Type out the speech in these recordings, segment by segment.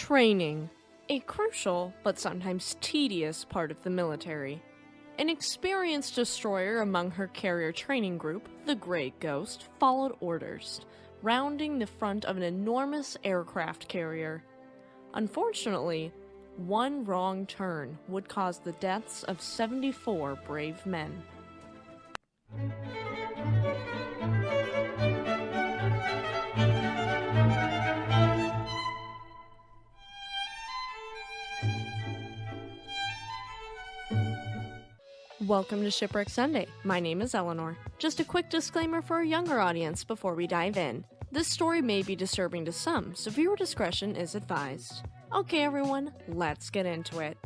Training. A crucial, but sometimes tedious part of the military. An experienced destroyer among her carrier training group, the Grey Ghost, followed orders, rounding the front of an enormous aircraft carrier. Unfortunately, one wrong turn would cause the deaths of 74 brave men. Welcome to Shipwreck Sunday. My name is Eleanor. Just a quick disclaimer for a younger audience before we dive in. This story may be disturbing to some, so viewer discretion is advised. Okay everyone, let's get into it.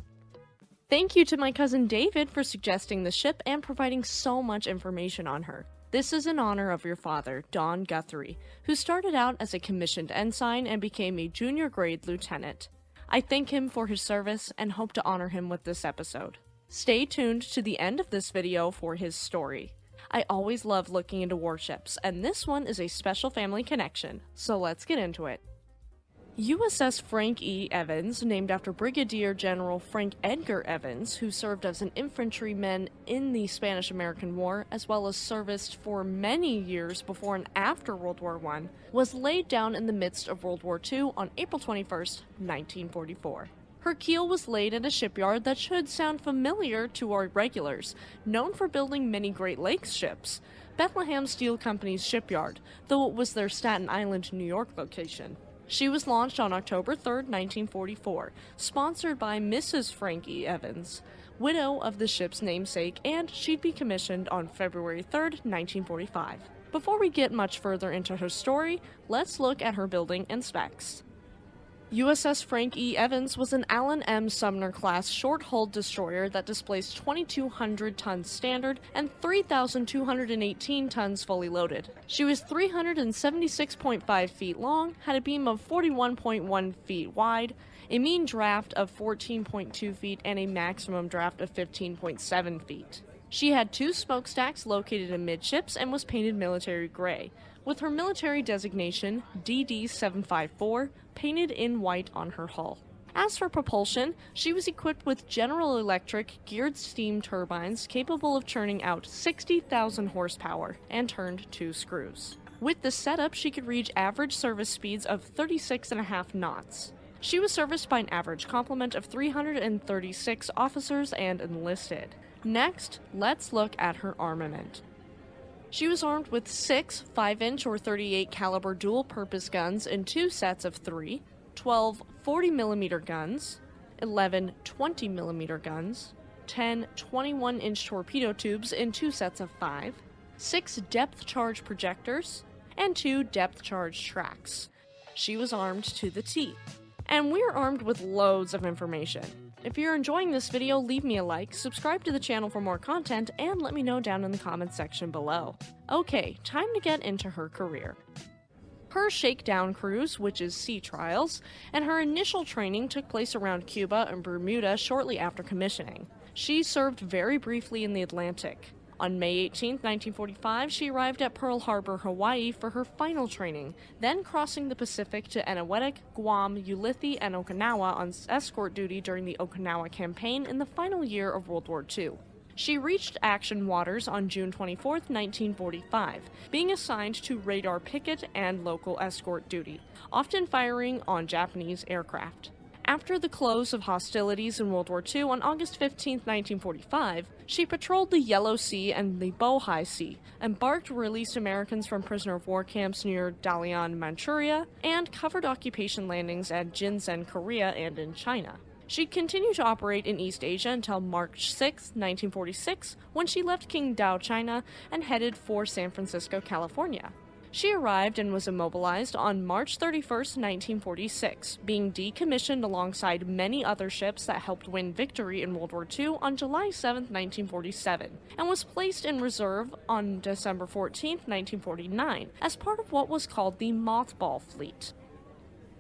Thank you to my cousin David for suggesting the ship and providing so much information on her. This is in honor of your father, Don Guthrie, who started out as a commissioned ensign and became a junior grade lieutenant. I thank him for his service and hope to honor him with this episode. Stay tuned to the end of this video for his story. I always love looking into warships, and this one is a special family connection, so let's get into it. USS Frank E. Evans, named after Brigadier General Frank Edgar Evans, who served as an infantryman in the Spanish-American War, as well as serviced for many years before and after World War I, was laid down in the midst of World War II on April 21, 1944. Her keel was laid at a shipyard that should sound familiar to our regulars, known for building many Great Lakes ships, Bethlehem Steel Company's shipyard, though it was their Staten Island, New York location. She was launched on October 3, 1944, sponsored by Mrs. Frank E. Evans, widow of the ship's namesake, and she'd be commissioned on February 3, 1945. Before we get much further into her story, let's look at her building and specs. USS Frank E. Evans was an Allen M. Sumner-class short-hulled destroyer that displaced 2,200 tons standard and 3,218 tons fully loaded. She was 376.5 feet long, had a beam of 41.1 feet wide, a mean draft of 14.2 feet, and a maximum draft of 15.7 feet. She had two smokestacks located amidships and was painted military gray, with her military designation DD-754 painted in white on her hull. As for propulsion, she was equipped with General Electric geared steam turbines capable of churning out 60,000 horsepower and turned 2 screws. With this setup, she could reach average service speeds of 36.5 knots. She was serviced by an average complement of 336 officers and enlisted. Next, let's look at her armament. She was armed with 6 5-inch or 38 caliber dual-purpose guns in 2 sets of 3, 12 40mm guns, 11 20mm guns, 10 21-inch torpedo tubes in 2 sets of 5, 6 depth charge projectors, and 2 depth charge tracks. She was armed to the teeth. And we're armed with loads of information. If you're enjoying this video, leave me a like, subscribe to the channel for more content, and let me know down in the comments section below. Okay, time to get into her career. Her shakedown cruise, which is sea trials, and her initial training took place around Cuba and Bermuda shortly after commissioning. She served very briefly in the Atlantic. On May 18, 1945, she arrived at Pearl Harbor, Hawaii for her final training, then crossing the Pacific to Eniwetok, Guam, Ulithi, and Okinawa on escort duty during the Okinawa campaign in the final year of World War II. She reached action waters on June 24, 1945, being assigned to radar picket and local escort duty, often firing on Japanese aircraft. After the close of hostilities in World War II on August 15, 1945, she patrolled the Yellow Sea and the Bohai Sea, embarked released Americans from prisoner of war camps near Dalian, Manchuria, and covered occupation landings at Jinzen, Korea, and in China. She continued to operate in East Asia until March 6, 1946, when she left Qingdao, China, and headed for San Francisco, California. She arrived and was immobilized on March 31, 1946, being decommissioned alongside many other ships that helped win victory in World War II on July 7, 1947, and was placed in reserve on December 14, 1949, as part of what was called the Mothball Fleet.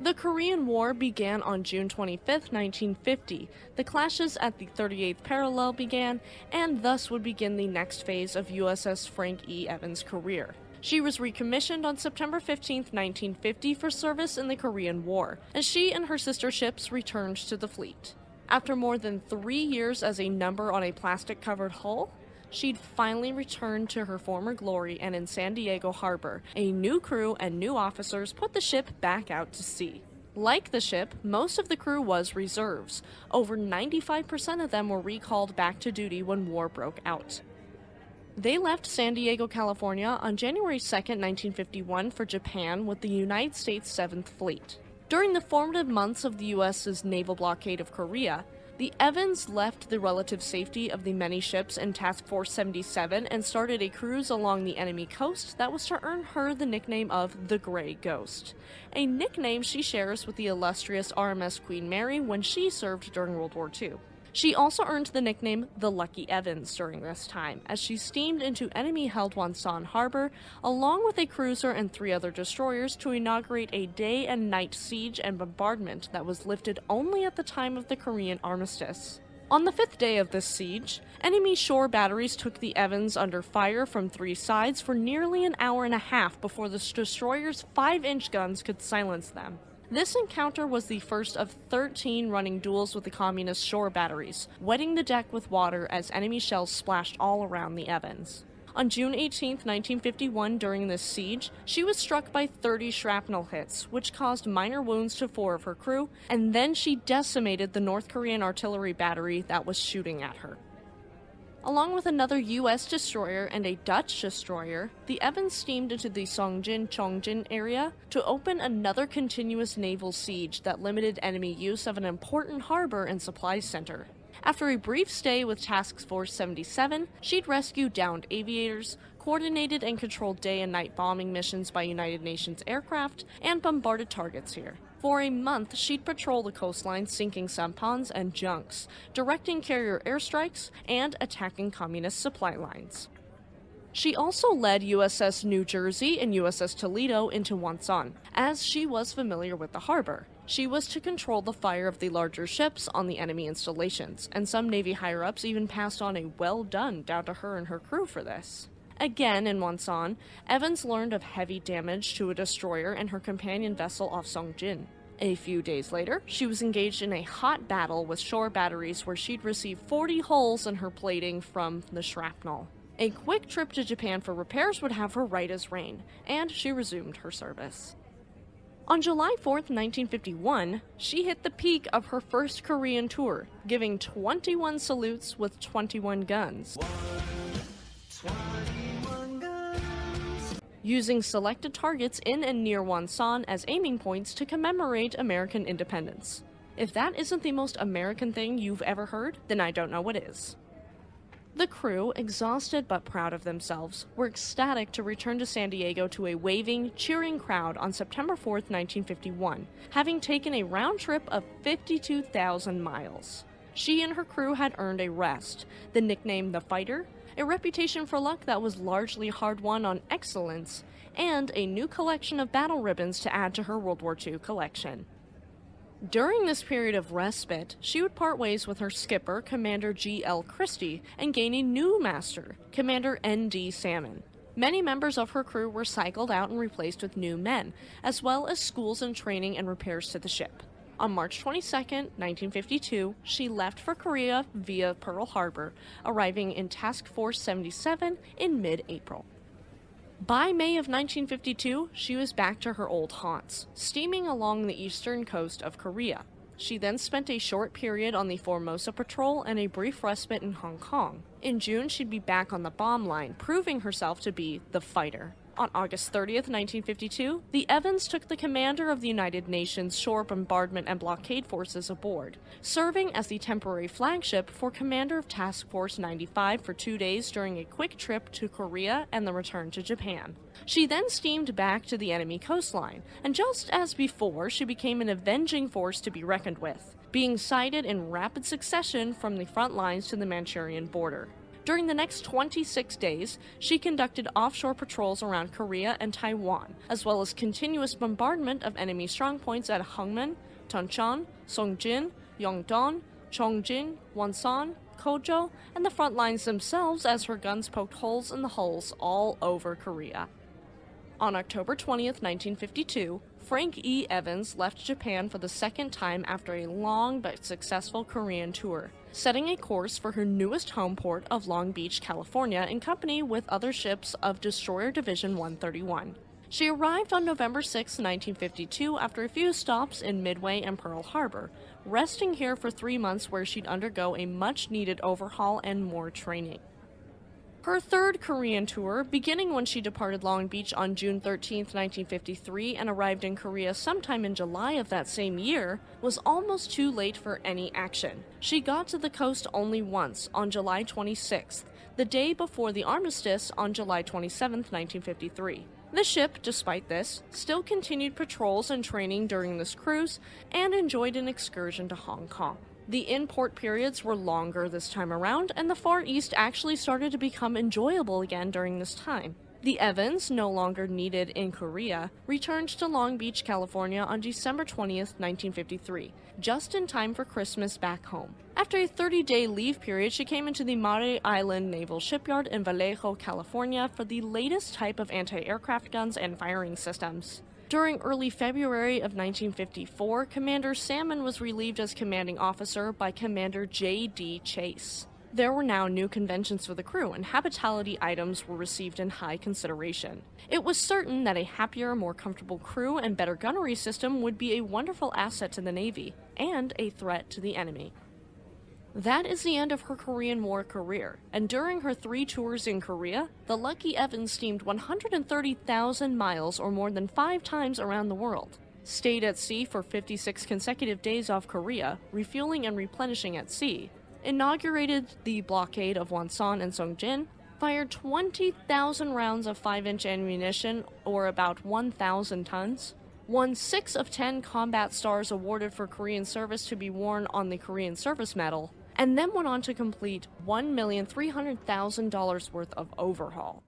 The Korean War began on June 25, 1950. The clashes at the 38th parallel began, and thus would begin the next phase of USS Frank E. Evans' career. She was recommissioned on September 15, 1950 for service in the Korean War, and she and her sister ships returned to the fleet. After more than 3 years as a number on a plastic-covered hull, she'd finally returned to her former glory, and in San Diego Harbor, a new crew and new officers put the ship back out to sea. Like the ship, most of the crew was reserves. Over 95% of them were recalled back to duty when war broke out. They left San Diego, California on January 2, 1951 for Japan with the United States 7th Fleet. During the formative months of the US's naval blockade of Korea, the Evans left the relative safety of the many ships in Task Force 77 and started a cruise along the enemy coast that was to earn her the nickname of the Gray Ghost, a nickname she shares with the illustrious RMS Queen Mary when she served during World War II. She also earned the nickname the Lucky Evans during this time, as she steamed into enemy-held Wonsan Harbor along with a cruiser and 3 other destroyers to inaugurate a day and night siege and bombardment that was lifted only at the time of the Korean armistice. On the 5th day of this siege, enemy shore batteries took the Evans under fire from 3 sides for nearly an hour and a half before the destroyer's 5-inch guns could silence them. This encounter was the first of 13 running duels with the communist shore batteries, wetting the deck with water as enemy shells splashed all around the Evans. On June 18, 1951, during this siege, she was struck by 30 shrapnel hits, which caused minor wounds to 4 of her crew, and then she decimated the North Korean artillery battery that was shooting at her. Along with another U.S. destroyer and a Dutch destroyer, the Evans steamed into the Songjin-Chongjin area to open another continuous naval siege that limited enemy use of an important harbor and supply center. After a brief stay with Task Force 77, she'd rescue downed aviators, coordinated and controlled day and night bombing missions by United Nations aircraft, and bombarded targets here. For a month, she'd patrol the coastline sinking sampans and junks, directing carrier airstrikes, and attacking communist supply lines. She also led USS New Jersey and USS Toledo into Wonsan, as she was familiar with the harbor. She was to control the fire of the larger ships on the enemy installations, and some Navy higher-ups even passed on a well done down to her and her crew for this. Again in Wonsan, Evans learned of heavy damage to a destroyer and her companion vessel off Songjin. A few days later, she was engaged in a hot battle with shore batteries where she'd received 40 holes in her plating from the shrapnel. A quick trip to Japan for repairs would have her right as rain, and she resumed her service. On July 4, 1951, she hit the peak of her first Korean tour, giving 21 salutes with 21 guns. Using selected targets in and near Wonsan as aiming points to commemorate American independence. If that isn't the most American thing you've ever heard, then I don't know what is. The crew, exhausted but proud of themselves, were ecstatic to return to San Diego to a waving, cheering crowd on September 4, 1951, having taken a round trip of 52,000 miles. She and her crew had earned a rest, the nickname The Fighter, a reputation for luck that was largely hard-won on excellence, and a new collection of battle ribbons to add to her World War II collection. During this period of respite, she would part ways with her skipper, Commander G.L. Christie, and gain a new master, Commander N.D. Salmon. Many members of her crew were cycled out and replaced with new men, as well as schools and training and repairs to the ship. On March 22, 1952, she left for Korea via Pearl Harbor, arriving in Task Force 77 in mid-April. By May of 1952, she was back to her old haunts, steaming along the eastern coast of Korea. She then spent a short period on the Formosa Patrol and a brief respite in Hong Kong. In June, she'd be back on the bomb line, proving herself to be the fighter. On August 30th, 1952, the Evans took the commander of the United Nations Shore Bombardment and Blockade Forces aboard, serving as the temporary flagship for Commander of Task Force 95 for 2 days during a quick trip to Korea and the return to Japan. She then steamed back to the enemy coastline, and just as before, she became an avenging force to be reckoned with, being sighted in rapid succession from the front lines to the Manchurian border. During the next 26 days, she conducted offshore patrols around Korea and Taiwan, as well as continuous bombardment of enemy strongpoints at Hongmen, Toncheon, Songjin, Yongdong, Chongjin, Wonsan, Kojo, and the front lines themselves as her guns poked holes in the hulls all over Korea. On October 20th, 1952, Frank E. Evans left Japan for the second time after a long but successful Korean tour, setting a course for her newest home port of Long Beach, California, in company with other ships of Destroyer Division 131. She arrived on November 6, 1952, after a few stops in Midway and Pearl Harbor, resting here for 3 months where she'd undergo a much-needed overhaul and more training. Her third Korean tour, beginning when she departed Long Beach on June 13, 1953, and arrived in Korea sometime in July of that same year, was almost too late for any action. She got to the coast only once, on July 26th, the day before the armistice on July 27, 1953. The ship, despite this, still continued patrols and training during this cruise, and enjoyed an excursion to Hong Kong. The in-port periods were longer this time around, and the Far East actually started to become enjoyable again during this time. The Evans, no longer needed in Korea, returned to Long Beach, California on December 20th, 1953, just in time for Christmas back home. After a 30-day leave period, she came into the Mare Island Naval Shipyard in Vallejo, California for the latest type of anti-aircraft guns and firing systems. During early February of 1954, Commander Salmon was relieved as commanding officer by Commander J.D. Chase. There were now new conventions for the crew, and habitability items were received in high consideration. It was certain that a happier, more comfortable crew and better gunnery system would be a wonderful asset to the Navy, and a threat to the enemy. That is the end of her Korean War career, and during her 3 tours in Korea, the Lucky Evans steamed 130,000 miles or more than 5 times around the world, stayed at sea for 56 consecutive days off Korea, refueling and replenishing at sea, inaugurated the blockade of Wonsan and Songjin, fired 20,000 rounds of 5-inch ammunition, or about 1,000 tons, won 6 of 10 combat stars awarded for Korean service to be worn on the Korean Service Medal, and then went on to complete $1,300,000 worth of overhaul.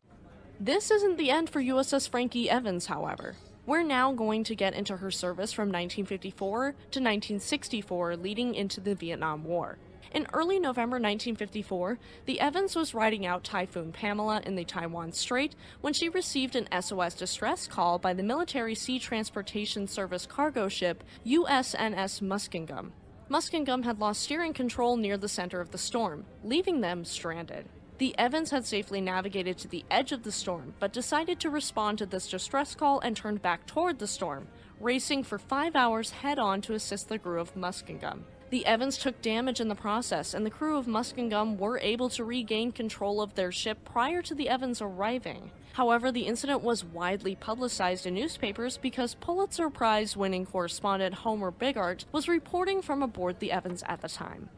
This isn't the end for USS Frank E. Evans, however. We're now going to get into her service from 1954 to 1964, leading into the Vietnam War. In early November 1954, the Evans was riding out Typhoon Pamela in the Taiwan Strait when she received an SOS distress call by the Military Sea Transportation Service cargo ship USNS Muskingum. Muskingum had lost steering control near the center of the storm, leaving them stranded. The Evans had safely navigated to the edge of the storm, but decided to respond to this distress call and turned back toward the storm, racing for 5 hours head-on to assist the crew of Muskingum. The Evans took damage in the process, and the crew of Muskingum were able to regain control of their ship prior to the Evans arriving. However, the incident was widely publicized in newspapers because Pulitzer Prize-winning correspondent Homer Bigart was reporting from aboard the Evans at the time.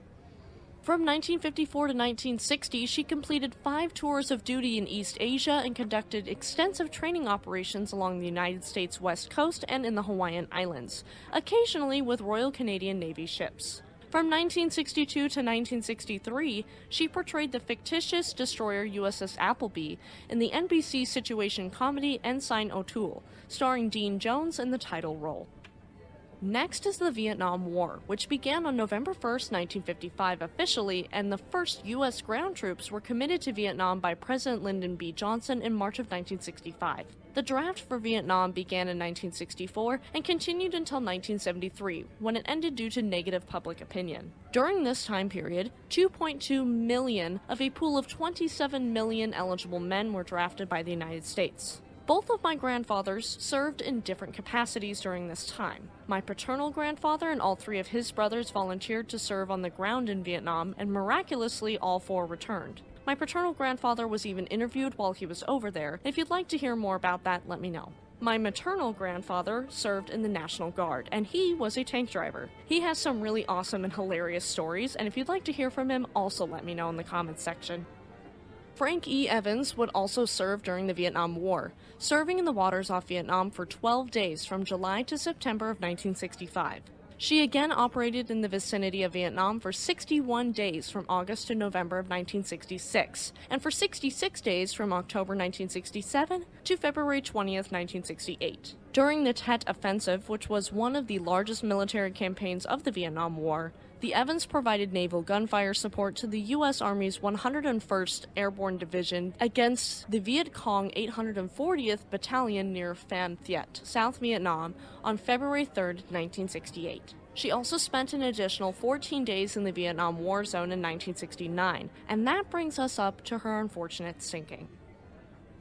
From 1954 to 1960, she completed 5 tours of duty in East Asia and conducted extensive training operations along the United States West Coast and in the Hawaiian Islands, occasionally with Royal Canadian Navy ships. From 1962 to 1963, she portrayed the fictitious destroyer USS Appleby in the NBC situation comedy Ensign O'Toole, starring Dean Jones in the title role. Next is the Vietnam War, which began on November 1, 1955 officially, and the first U.S. ground troops were committed to Vietnam by President Lyndon B. Johnson in March of 1965. The draft for Vietnam began in 1964 and continued until 1973, when it ended due to negative public opinion. During this time period, 2.2 million of a pool of 27 million eligible men were drafted by the United States. Both of my grandfathers served in different capacities during this time. My paternal grandfather and all 3 of his brothers volunteered to serve on the ground in Vietnam, and miraculously all 4 returned. My paternal grandfather was even interviewed while he was over there. If you'd like to hear more about that, let me know. My maternal grandfather served in the National Guard, and he was a tank driver. He has some really awesome and hilarious stories, and if you'd like to hear from him, also let me know in the comments section. Frank E. Evans would also serve during the Vietnam War, serving in the waters off Vietnam for 12 days from July to September of 1965. She again operated in the vicinity of Vietnam for 61 days from August to November of 1966, and for 66 days from October 1967 to February 20th, 1968. During the Tet Offensive, which was one of the largest military campaigns of the Vietnam War, the Evans provided naval gunfire support to the U.S. Army's 101st Airborne Division against the Viet Cong 840th Battalion near Phan Thiet, South Vietnam, on February 3, 1968. She also spent an additional 14 days in the Vietnam War Zone in 1969, and that brings us up to her unfortunate sinking.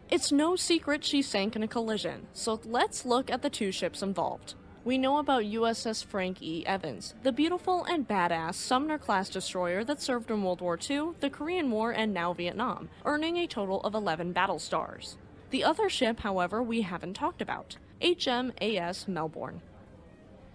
It's no secret she sank in a collision, so let's look at the two ships involved. We know about USS Frank E. Evans, the beautiful and badass Sumner-class destroyer that served in World War II, the Korean War, and now Vietnam, earning a total of 11 battle stars. The other ship, however, we haven't talked about, HMAS Melbourne.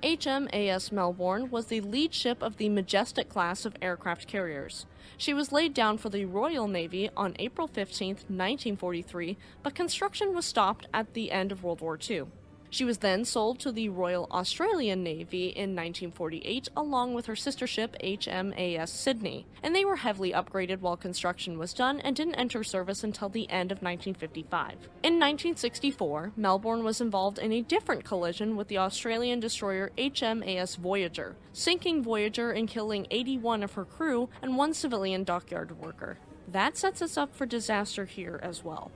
HMAS Melbourne was the lead ship of the Majestic class of aircraft carriers. She was laid down for the Royal Navy on April 15, 1943, but construction was stopped at the end of World War II. She was then sold to the Royal Australian Navy in 1948 along with her sister ship HMAS Sydney, and they were heavily upgraded while construction was done and didn't enter service until the end of 1955. In 1964, Melbourne was involved in a different collision with the Australian destroyer HMAS Voyager, sinking Voyager and killing 81 of her crew and one civilian dockyard worker. That sets us up for disaster here as well.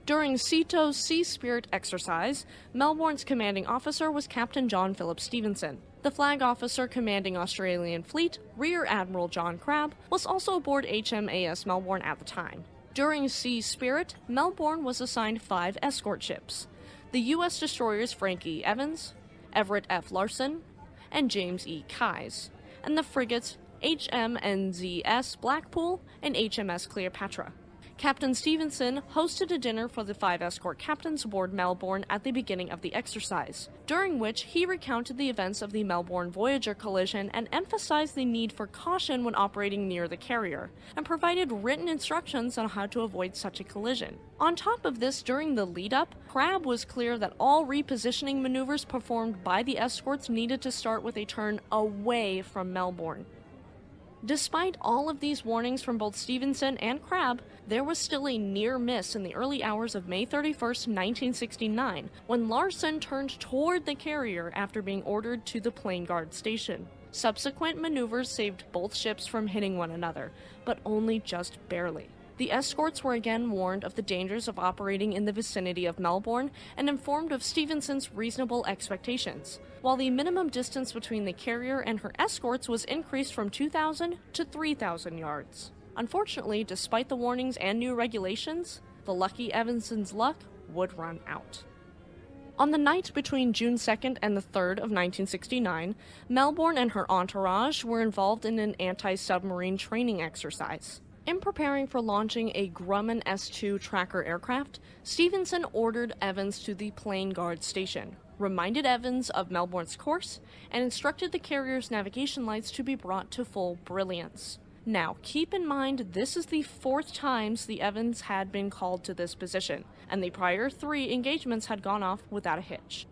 During SEATO's Sea Spirit exercise, Melbourne's commanding officer was Captain John Philip Stevenson. The flag officer commanding Australian Fleet, Rear Admiral John Crabb, was also aboard HMAS Melbourne at the time. During Sea Spirit, Melbourne was assigned 5 escort ships: the U.S. destroyers Frank E. Evans, Everett F. Larson, and James E. Keyes, and the frigates HMNZS Blackpool and HMS Cleopatra. Captain Stevenson hosted a dinner for the 5 escort captains aboard Melbourne at the beginning of the exercise, during which he recounted the events of the Melbourne Voyager collision and emphasized the need for caution when operating near the carrier, and provided written instructions on how to avoid such a collision. On top of this, during the lead-up, Crabb was clear that all repositioning maneuvers performed by the escorts needed to start with a turn away from Melbourne. Despite all of these warnings from both Stevenson and Crabb, there was still a near miss in the early hours of May 31, 1969, when Larson turned toward the carrier after being ordered to the plane guard station. Subsequent maneuvers saved both ships from hitting one another, but only just barely. The escorts were again warned of the dangers of operating in the vicinity of Melbourne and informed of Stevenson's reasonable expectations, while the minimum distance between the carrier and her escorts was increased from 2,000 to 3,000 yards. Unfortunately, despite the warnings and new regulations, the Lucky Evanson's luck would run out. On the night between June 2nd and the 3rd of 1969, Melbourne and her entourage were involved in an anti-submarine training exercise. In preparing for launching a Grumman S-2 tracker aircraft, Stevenson ordered Evans to the plane guard station, reminded Evans of Melbourne's course, and instructed the carrier's navigation lights to be brought to full brilliance. Now, keep in mind this is the 4th time the Evans had been called to this position, and the prior 3 engagements had gone off without a hitch.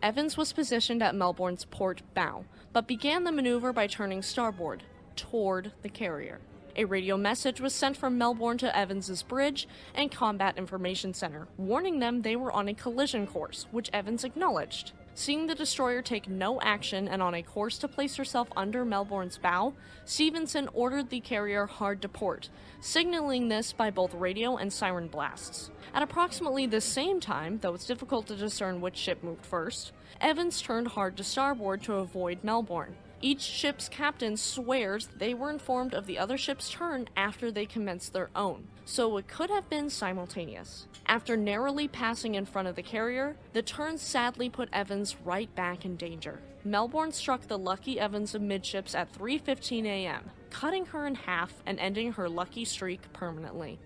Evans was positioned at Melbourne's port bow, but began the maneuver by turning starboard, toward the carrier. A radio message was sent from Melbourne to Evans's bridge and Combat Information Center, warning them they were on a collision course, which Evans acknowledged. Seeing the destroyer take no action and on a course to place herself under Melbourne's bow, Stevenson ordered the carrier hard to port, signaling this by both radio and siren blasts. At approximately the same time, though it's difficult to discern which ship moved first, Evans turned hard to starboard to avoid Melbourne. Each ship's captain swears they were informed of the other ship's turn after they commenced their own, so it could have been simultaneous. After narrowly passing in front of the carrier, the turn sadly put Evans right back in danger. Melbourne struck the Lucky Evans amidships at 3:15 a.m., cutting her in half and ending her lucky streak permanently.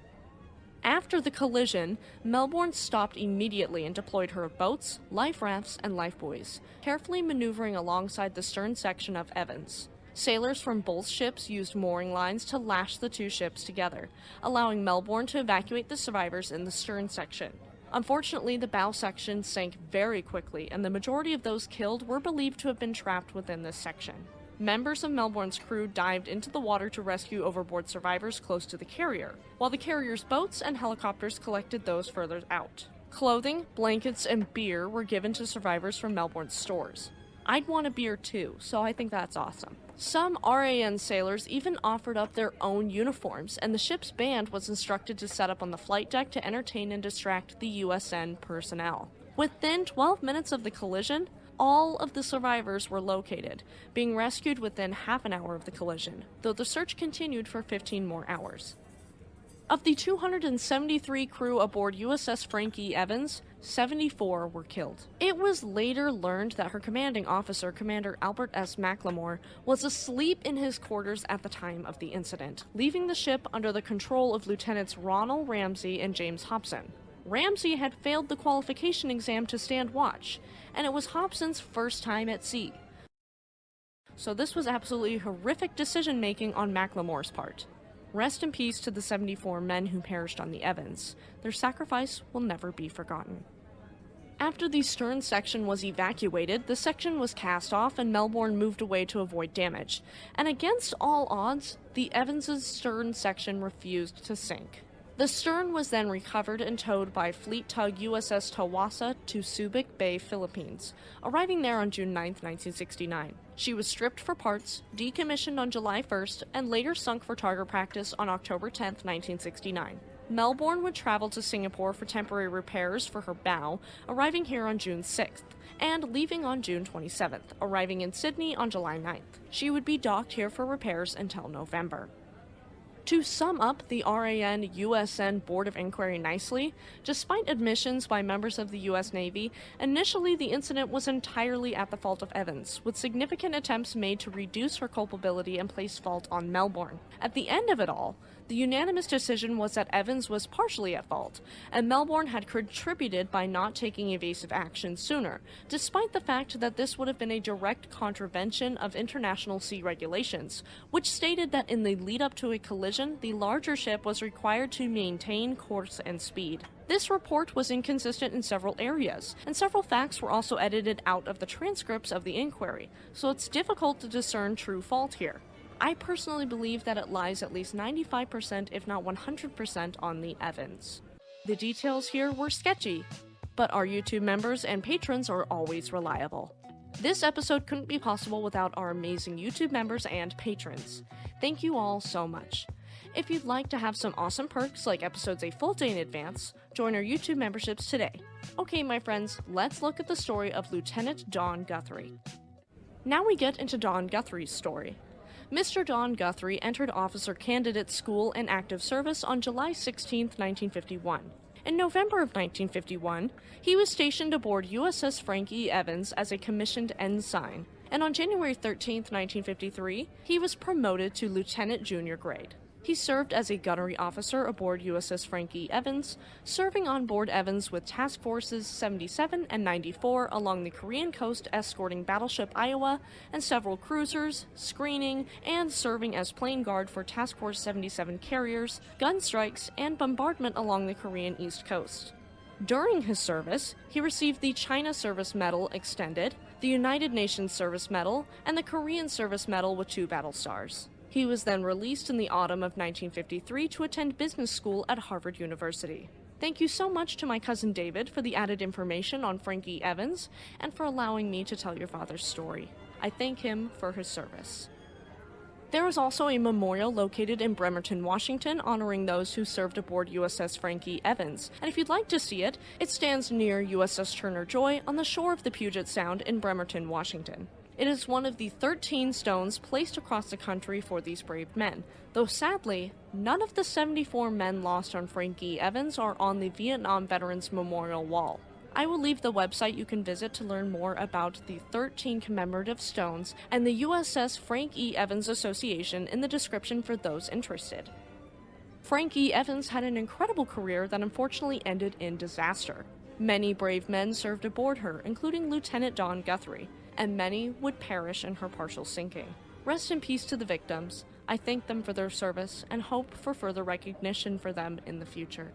After the collision, Melbourne stopped immediately and deployed her boats, life rafts, and lifebuoys, carefully maneuvering alongside the stern section of Evans. Sailors from both ships used mooring lines to lash the 2 ships together, allowing Melbourne to evacuate the survivors in the stern section. Unfortunately, the bow section sank very quickly, and the majority of those killed were believed to have been trapped within this section. Members of Melbourne's crew dived into the water to rescue overboard survivors close to the carrier, while the carrier's boats and helicopters collected those further out. Clothing, blankets, and beer were given to survivors from Melbourne stores. I'd want a beer too, so I think that's awesome. Some RAN sailors even offered up their own uniforms, and the ship's band was instructed to set up on the flight deck to entertain and distract the USN personnel. Within 12 minutes of the collision, all of the survivors were located, being rescued within half an hour of the collision, though the search continued for 15 more hours. Of the 273 crew aboard USS Frank E. Evans, 74 were killed. It was later learned that her commanding officer, Commander Albert S. McLemore, was asleep in his quarters at the time of the incident, leaving the ship under the control of Lieutenants Ronald Ramsey and James Hobson. Ramsey had failed the qualification exam to stand watch, and it was Hobson's first time at sea. So this was absolutely horrific decision-making on McLemore's part. Rest in peace to the 74 men who perished on the Evans. Their sacrifice will never be forgotten. After the stern section was evacuated, the section was cast off and Melbourne moved away to avoid damage. And against all odds, the Evans' stern section refused to sink. The stern was then recovered and towed by fleet tug USS Tawasa to Subic Bay, Philippines, arriving there on June 9, 1969. She was stripped for parts, decommissioned on July 1st, and later sunk for target practice on October 10, 1969. Melbourne would travel to Singapore for temporary repairs for her bow, arriving here on June 6th, and leaving on June 27th, arriving in Sydney on July 9th. She would be docked here for repairs until November. To sum up the RAN-USN Board of Inquiry nicely, despite admissions by members of the U.S. Navy, initially the incident was entirely at the fault of Evans, with significant attempts made to reduce her culpability and place fault on Melbourne. At the end of it all, the unanimous decision was that Evans was partially at fault, and Melbourne had contributed by not taking evasive action sooner, despite the fact that this would have been a direct contravention of international sea regulations, which stated that in the lead-up to a collision, the larger ship was required to maintain course and speed. This report was inconsistent in several areas, and several facts were also edited out of the transcripts of the inquiry, so it's difficult to discern true fault here. I personally believe that it lies at least 95% if not 100% on the Evans. The details here were sketchy, but our YouTube members and patrons are always reliable. This episode couldn't be possible without our amazing YouTube members and patrons. Thank you all so much. If you'd like to have some awesome perks like episodes a full day in advance, join our YouTube memberships today. Okay, my friends, let's look at the story of Lieutenant Don Guthrie. Now we get into Don Guthrie's story. Mr. Don Guthrie entered officer candidate school and active service on July 16, 1951. In November of 1951, he was stationed aboard USS Frank E. Evans as a commissioned ensign, and on January 13, 1953, he was promoted to lieutenant junior grade. He served as a gunnery officer aboard USS Frank E. Evans, serving on board Evans with Task Forces 77 and 94 along the Korean coast escorting battleship Iowa and several cruisers, screening, and serving as plane guard for Task Force 77 carriers, gun strikes, and bombardment along the Korean east coast. During his service, he received the China Service Medal Extended, the United Nations Service Medal, and the Korean Service Medal with 2 battle stars. He was then released in the autumn of 1953 to attend business school at Harvard University. Thank you so much to my cousin David for the added information on Frank E. Evans and for allowing me to tell your father's story. I thank him for his service. There is also a memorial located in Bremerton, Washington, honoring those who served aboard USS Frank E. Evans, and if you'd like to see it, it stands near USS Turner Joy on the shore of the Puget Sound in Bremerton, Washington. It is one of the 13 stones placed across the country for these brave men, though sadly, none of the 74 men lost on Frank E. Evans are on the Vietnam Veterans Memorial Wall. I will leave the website you can visit to learn more about the 13 commemorative stones and the USS Frank E. Evans Association in the description for those interested. Frank E. Evans had an incredible career that unfortunately ended in disaster. Many brave men served aboard her, including Lieutenant Don Guthrie, and many would perish in her partial sinking. Rest in peace to the victims. I thank them for their service and hope for further recognition for them in the future.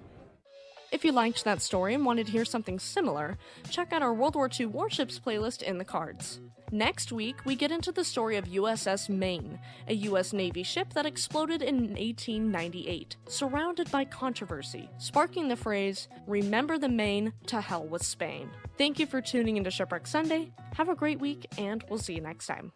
If you liked that story and wanted to hear something similar, check out our World War II Warships playlist in the cards. Next week, we get into the story of USS Maine, a US Navy ship that exploded in 1898, surrounded by controversy, sparking the phrase, "Remember the Maine, to hell with Spain." Thank you for tuning into Shipwreck Sunday, have a great week, and we'll see you next time.